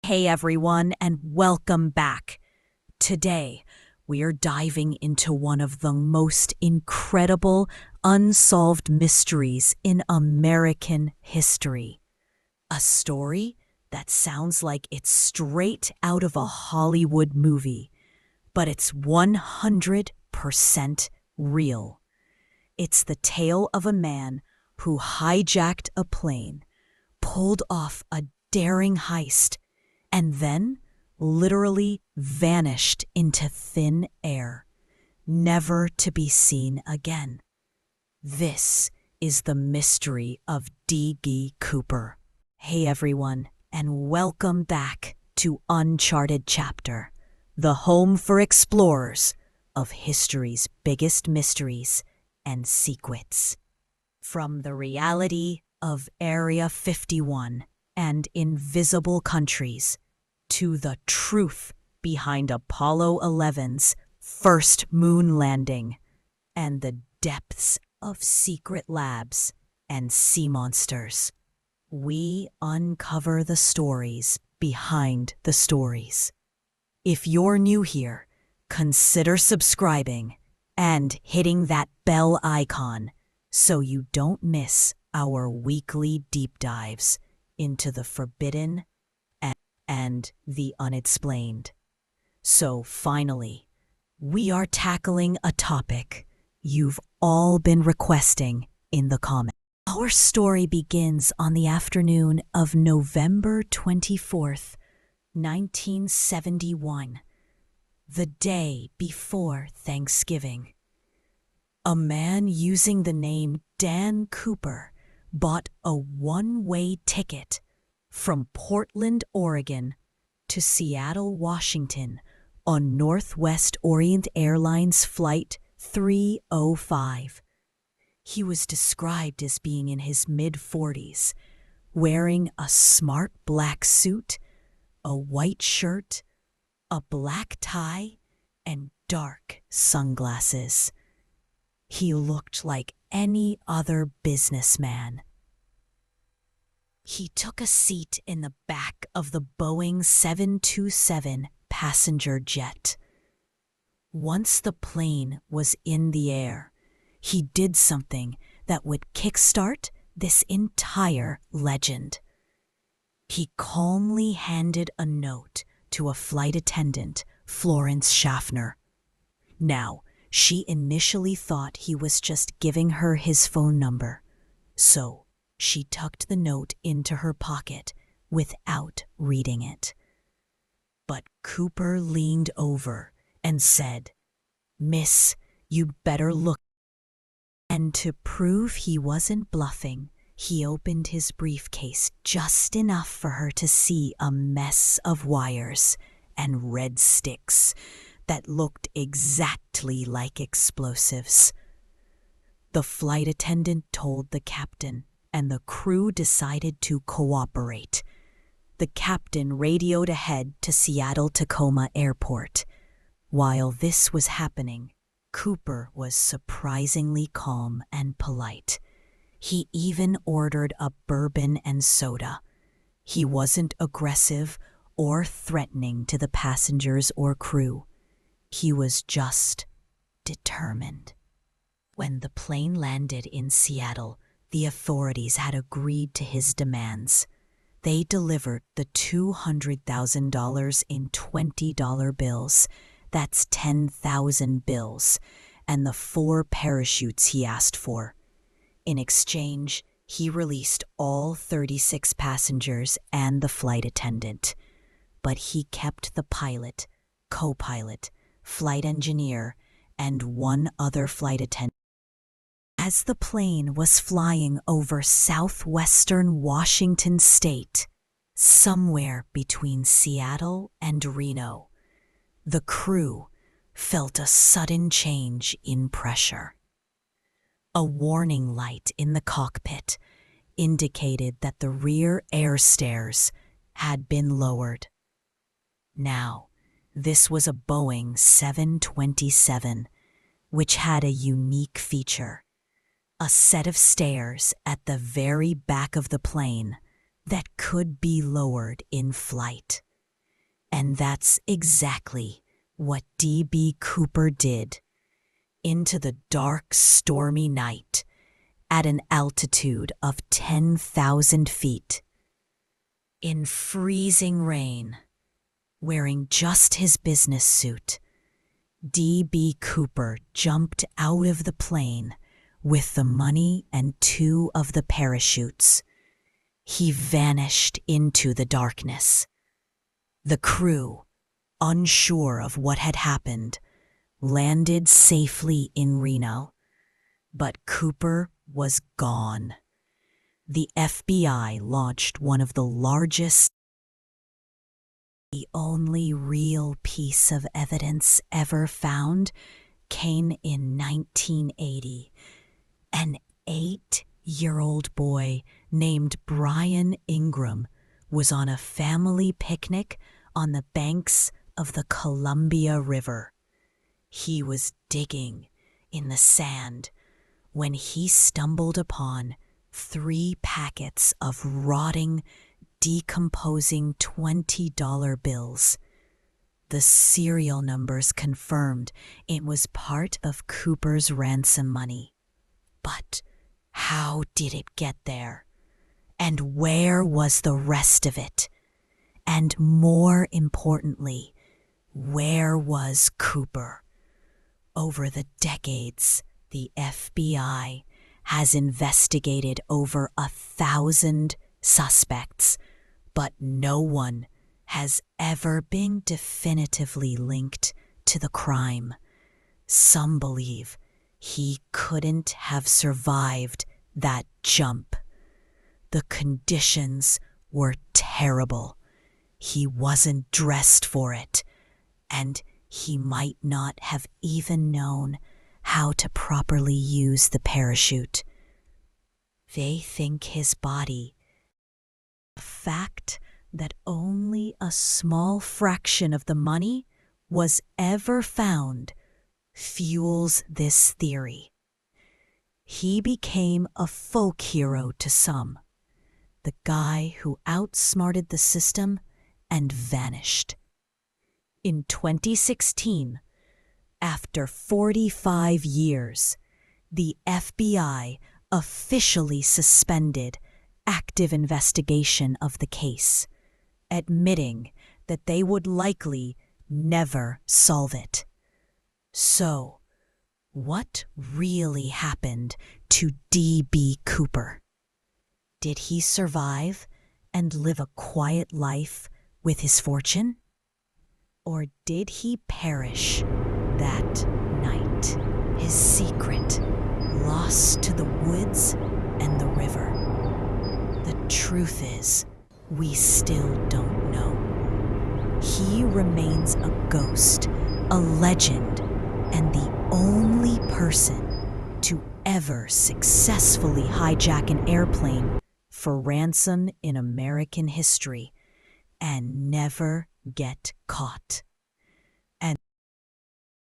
Hey everyone, and welcome back. Today, we're diving into one of the most incredible unsolved mysteries in American history. A story that sounds like it's straight out of a Hollywood movie, but it's 100% real. It's the tale of a man who hijacked a plane, pulled off a daring heist, and then literally vanished into thin air, never to be seen again. This is the mystery of D.G. Cooper. Hey everyone, and welcome back to Uncharted Chapter, the home for explorers of history's biggest mysteries and secrets. From the reality of Area 51 and invisible countries to the truth behind Apollo 11's first moon landing and the depths of secret labs and sea monsters, we uncover the stories behind the stories. If you're new here, consider subscribing and hitting that bell icon so you don't miss our weekly deep dives into the forbidden and the unexplained. So finally, we are tackling a topic you've all been requesting in the comments. Our story begins on the afternoon of November 24th, 1971, the day before Thanksgiving. A man using the name Dan Cooper bought a one-way ticket from Portland, Oregon to Seattle, Washington on Northwest Orient Airlines Flight 305. He was described as being in his mid-40s, wearing a smart black suit, a white shirt, a black tie, and dark sunglasses. He looked like any other businessman. He took a seat in the back of the Boeing 727 passenger jet. Once the plane was in the air, he did something that would kickstart this entire legend. He calmly handed a note to a flight attendant, Florence Schaffner. Now, she initially thought he was just giving her his phone number, so she tucked the note into her pocket without reading it. But Cooper leaned over and said, "Miss, you'd better look." And to prove he wasn't bluffing, he opened his briefcase just enough for her to see a mess of wires and red sticks that looked exactly like explosives. The flight attendant told the captain, and the crew decided to cooperate. The captain radioed ahead to Seattle-Tacoma Airport. While this was happening, Cooper was surprisingly calm and polite. He even ordered a bourbon and soda. He wasn't aggressive or threatening to the passengers or crew. He was just determined. When the plane landed in Seattle, the authorities had agreed to his demands. They delivered the $200,000 in $20 bills, that's 10,000 bills, and the 4 parachutes he asked for. In exchange, he released all 36 passengers and the flight attendant. But he kept the pilot, co-pilot, flight engineer, and 1 other flight attendant. As the plane was flying over southwestern Washington state, somewhere between Seattle and Reno, the crew felt a sudden change in pressure. A warning light in the cockpit indicated that the rear air stairs had been lowered. Now, this was a Boeing 727, which had a unique feature: a set of stairs at the very back of the plane that could be lowered in flight. And that's exactly what D.B. Cooper did. Into the dark, stormy night, at an altitude of 10,000 feet, in freezing rain, wearing just his business suit, D.B. Cooper jumped out of the plane with the money and 2 of the parachutes. He vanished into the darkness. The crew, unsure of what had happened, landed safely in Reno. But Cooper was gone. The FBI launched one of the largest. The only real piece of evidence ever found came in 1980. An 8-year-old boy named Brian Ingram was on a family picnic on the banks of the Columbia River. He was digging in the sand when he stumbled upon 3 packets of rotting, decomposing $20 bills. The serial numbers confirmed it was part of Cooper's ransom money. But how did it get there? And where was the rest of it? And more importantly, where was Cooper? Over the decades, the FBI has investigated over 1,000 suspects, but no one has ever been definitively linked to the crime. Some believe he couldn't have survived that jump. The conditions were terrible. He wasn't dressed for it, and he might not have even known how to properly use the parachute. They think his body, the fact that only a small fraction of the money was ever found, fuels this theory. He became a folk hero to some, the guy who outsmarted the system and vanished. In 2016, after 45 years, the FBI officially suspended active investigation of the case, admitting that they would likely never solve it. So, what really happened to D.B. Cooper? Did he survive and live a quiet life with his fortune? Or did he perish that night, his secret lost to the woods and the river? The truth is, we still don't know. He remains a ghost, a legend, and the only person to ever successfully hijack an airplane for ransom in American history and never get caught.